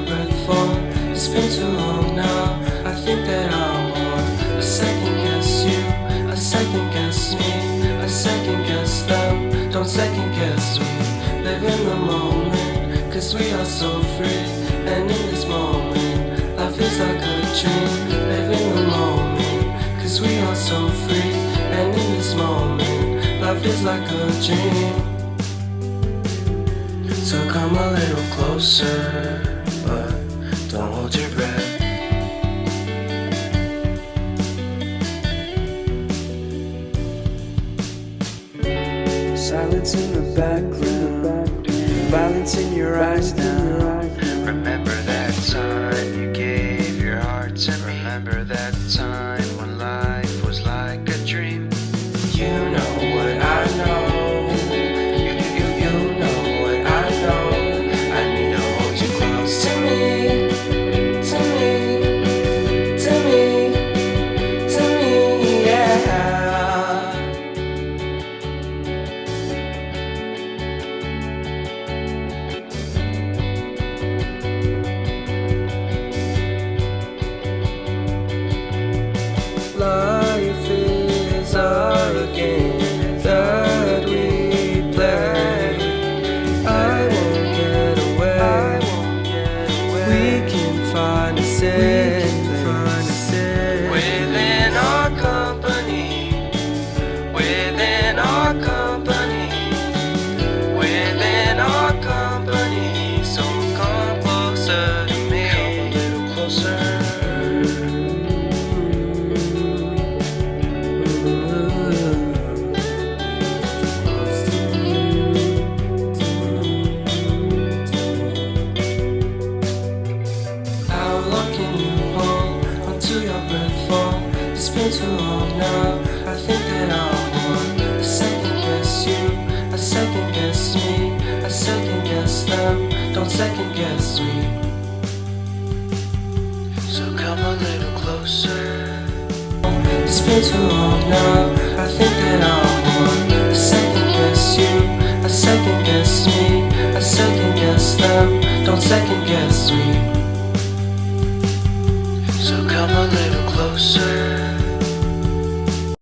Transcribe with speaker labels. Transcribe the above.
Speaker 1: breath for. It's been too long now. I think that I'm on. I second guess you, I second guess me, I second guess them. Don't second guess me. Live in the moment, cause we are so free. And in this moment, life is like a dream. Live in the moment, cause we are so free. And in this moment, life is like a dream. So come a little closer, but don't hold your breath.
Speaker 2: Silence in the background, violence in your eyes now.
Speaker 3: Remember that time you gave your heart to me. Remember that time when life was like a dream.
Speaker 1: You know what I know. You know what I know. I need to hold you close to me, to me, to me, to me, yeah. Life is a game that we play. I won't get away. We can find a safe place
Speaker 3: Within our company, within our company, within our company. So come closer to me, come a little closer.
Speaker 1: How long can you hold onto your breath for? It's been too long now. I think that I'm on. I second guess you, I second guess me, I second guess them. Don't second guess me.
Speaker 3: So come a little closer.
Speaker 1: It's been too long now. I think that I'm on. I second guess you, I second guess me, I second guess them. Don't second guess me.
Speaker 3: So come a little closer.